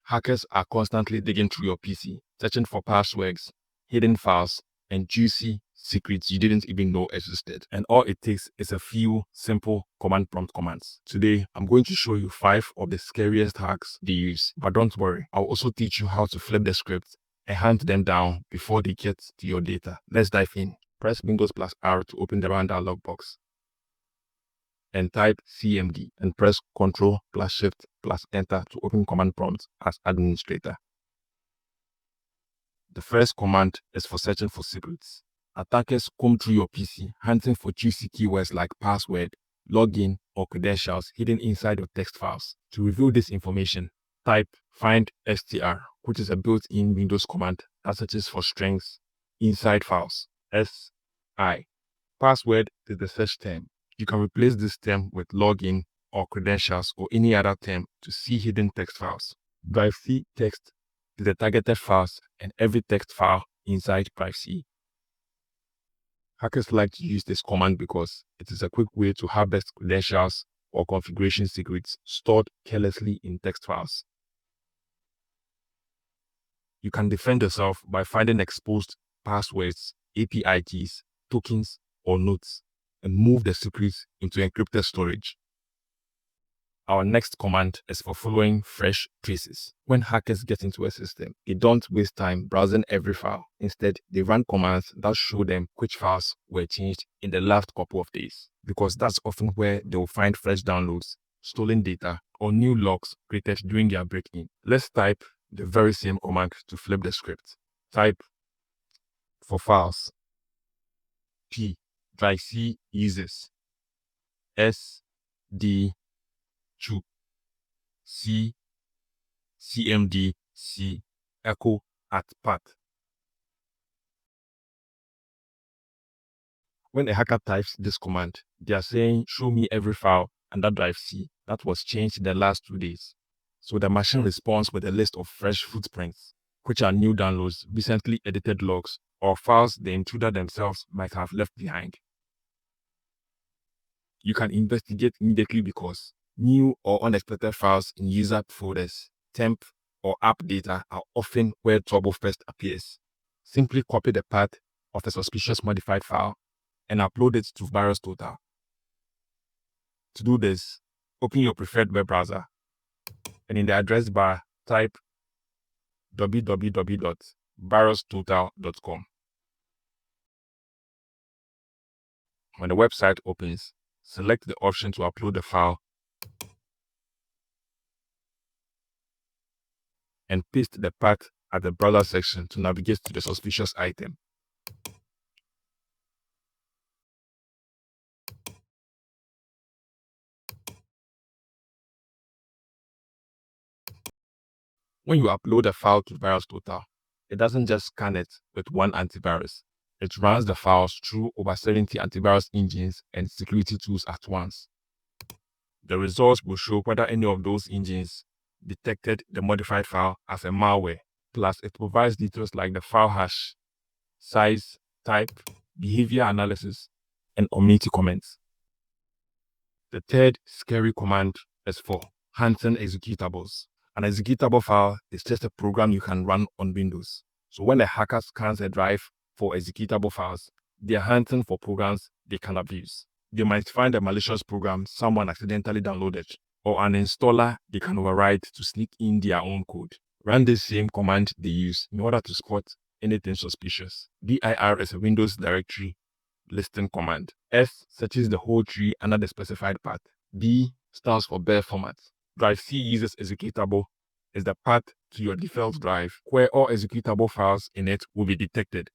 Hackers are constantly digging through your PC, searching for passwords, hidden files, and juicy secrets you didn't even know existed. And all it takes is a few simple command prompt commands. Today, I'm going to show you 5 of the scariest hacks they use. But don't worry, I'll also teach you how to flip the script and hunt them down before they get to your data. Let's dive in. Press Windows plus R to open the run dialog box and type CMD and press Ctrl plus Shift plus Enter to open command prompt as administrator. The first command is for searching for secrets. Attackers comb through your PC, hunting for juicy keywords like password, login, or credentials hidden inside your text files. To reveal this information, type find str, which is a built-in Windows command that searches for strings inside files. SI. Password is the search term. You can replace this term with login or credentials or any other term to see hidden text files. Drive C text is the targeted files and every text file inside Drive C. Hackers like to use this command because it is a quick way to harvest credentials or configuration secrets stored carelessly in text files. You can defend yourself by finding exposed passwords, API keys, tokens, or notes, and move the secrets into encrypted storage. Our next command is for following fresh traces. When hackers get into a system, they don't waste time browsing every file. Instead, they run commands that show them which files were changed in the last couple of days, because that's often where they will find fresh downloads, stolen data, or new logs created during their break-in. Let's type the very same command to flip the script. Type for files P Drive C uses S D 2 C CMD C echo at path. When a hacker types this command, they are saying show me every file under Drive C that was changed in the last 2 days. So the machine responds with a list of fresh footprints, which are new downloads, recently edited logs, or files the intruder themselves might have left behind. You can investigate immediately because new or unexpected files in user folders, temp, or app data are often where trouble first appears. Simply copy the path of a suspicious modified file and upload it to VirusTotal. To do this, open your preferred web browser and in the address bar type www.virustotal.com. When the website opens, select the option to upload the file and paste the path at the browser section to navigate to the suspicious item. When you upload a file to VirusTotal, it doesn't just scan it with one antivirus. It runs the files through over 70 antivirus engines and security tools at once. The results will show whether any of those engines detected the modified file as a malware. Plus, it provides details like the file hash, size, type, behavior analysis, and community comments. The third scary command is for hunting executables. An executable file is just a program you can run on Windows. So when a hacker scans a drive for executable files, they are hunting for programs they can abuse. They might find a malicious program someone accidentally downloaded, or an installer they can override to sneak in their own code. Run this same command they use in order to spot anything suspicious. dir is a Windows directory listing command. S searches the whole tree under the specified path. B stands for bare format. Drive C uses executable is the path to your default drive where all executable files in it will be detected.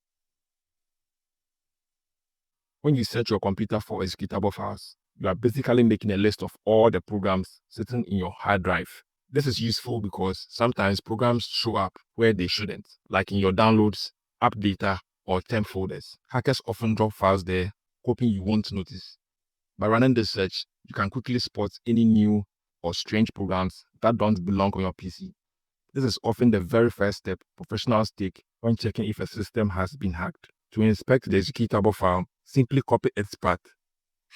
When you search your computer for executable files, you are basically making a list of all the programs sitting in your hard drive. This is useful because sometimes programs show up where they shouldn't, like in your downloads, app data, or temp folders. Hackers often drop files there, hoping you won't notice. By running this search, you can quickly spot any new or strange programs that don't belong on your PC. This is often the very first step professionals take when checking if a system has been hacked. To inspect the executable file, simply copy its path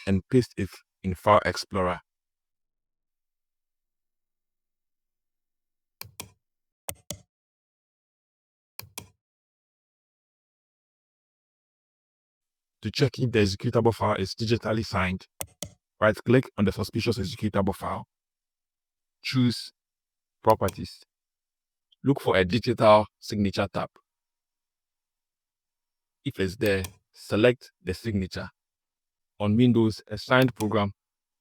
and paste it in File Explorer. To check if the executable file is digitally signed, right-click on the suspicious executable file. Choose Properties. Look for a digital signature tab. If it's there, select the signature. On Windows, a signed program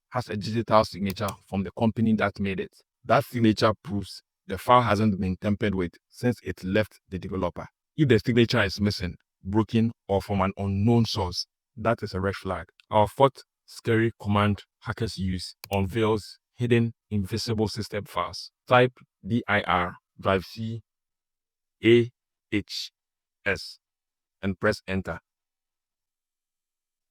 has a digital signature from the company that made it. That signature proves the file hasn't been tampered with since it left the developer. If the signature is missing, broken, or from an unknown source, that is a red flag. Our fourth scary command hackers use unveils hidden invisible system files. Type dir drive C AHS and press enter.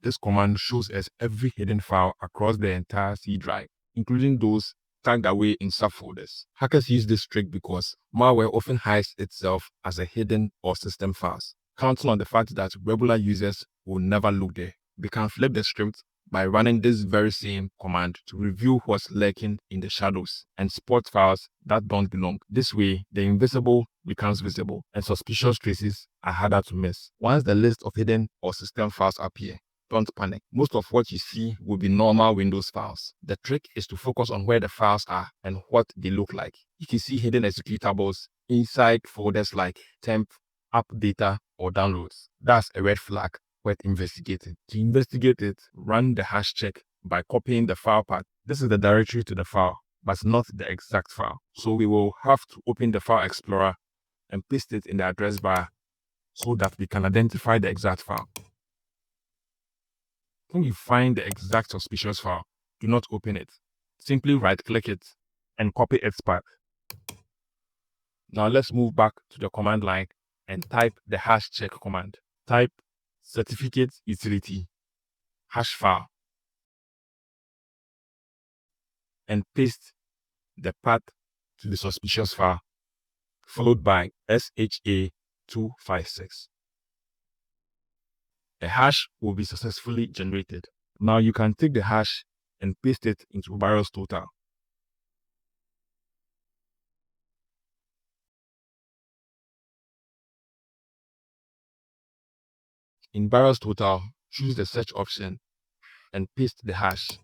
This command shows us every hidden file across the entire C drive, including those tagged away in subfolders. Hackers use this trick because malware often hides itself as a hidden or system files, counting on the fact that regular users will never look there. We can flip the script by running this very same command to review what's lurking in the shadows and spot files that don't belong. This way, the invisible becomes visible and suspicious traces are harder to miss. Once the list of hidden or system files appear, don't panic. Most of what you see will be normal Windows files. The trick is to focus on where the files are and what they look like. If you see hidden executables inside folders like temp, app data, or downloads, that's a red flag worth investigating. To investigate it, run the hash check by copying the file path. This is the directory to the file, but not the exact file. So we will have to open the file explorer and paste it in the address bar so that we can identify the exact file. When you find the exact suspicious file, do not open it. Simply right-click it and copy its path. Now let's move back to the command line and type the hash check command. Type certificate utility hash file and paste the path to the suspicious file, followed by SHA-256. A hash will be successfully generated. Now you can take the hash and paste it into VirusTotal. In VirusTotal, choose the search option and paste the hash.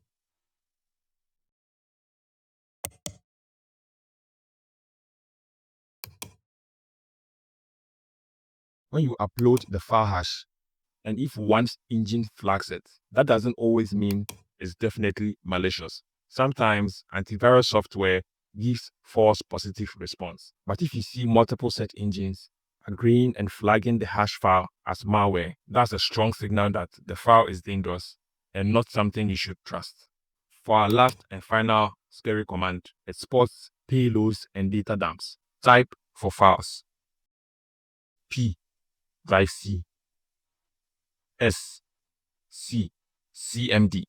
When you upload the file hash, and if one's engine flags it, that doesn't always mean it's definitely malicious. Sometimes antivirus software gives false positive response. But if you see multiple search engines agreeing and flagging the hash file as malware, that's a strong signal that the file is dangerous and not something you should trust. For our last and final scary command, it spots payloads and data dumps. Type for files. P, drive C. S, C, CMD.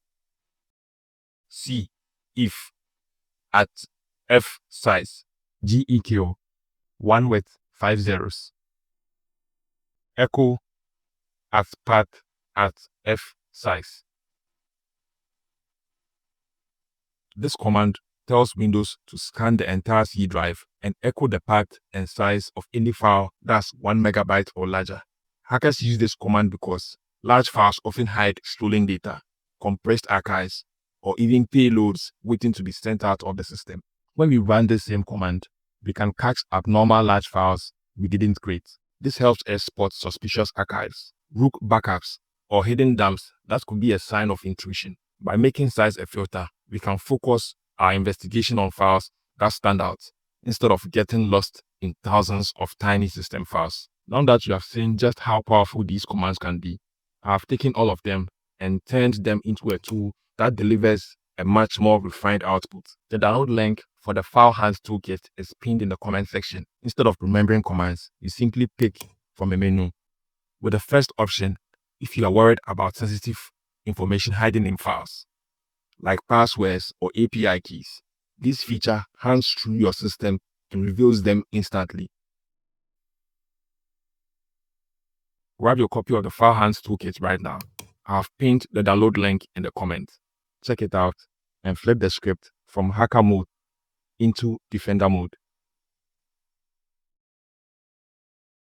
C, if, at F size, GEQ, 1 with 5 zeros. Echo, at path, at F size. This command tells Windows to scan the entire C drive and echo the path and size of any file that's 1 megabyte or larger. Hackers use this command because large files often hide stolen data, compressed archives, or even payloads waiting to be sent out of the system. When we run this same command, we can catch abnormal large files we didn't create. This helps us spot suspicious archives, rook backups, or hidden dumps that could be a sign of intrusion. By making size a filter, we can focus our investigation on files that stand out instead of getting lost in thousands of tiny system files. Now that you have seen just how powerful these commands can be, I have taken all of them and turned them into a tool that delivers a much more refined output. The download link for the File Hands Toolkit is pinned in the comment section. Instead of remembering commands, you simply pick from a menu. With the first option, if you are worried about sensitive information hiding in files, like passwords or API keys, this feature hands through your system and reveals them instantly. Grab your copy of the File Hands Toolkit right now. I have pinned the download link in the comments. Check it out and flip the script from hacker mode into defender mode.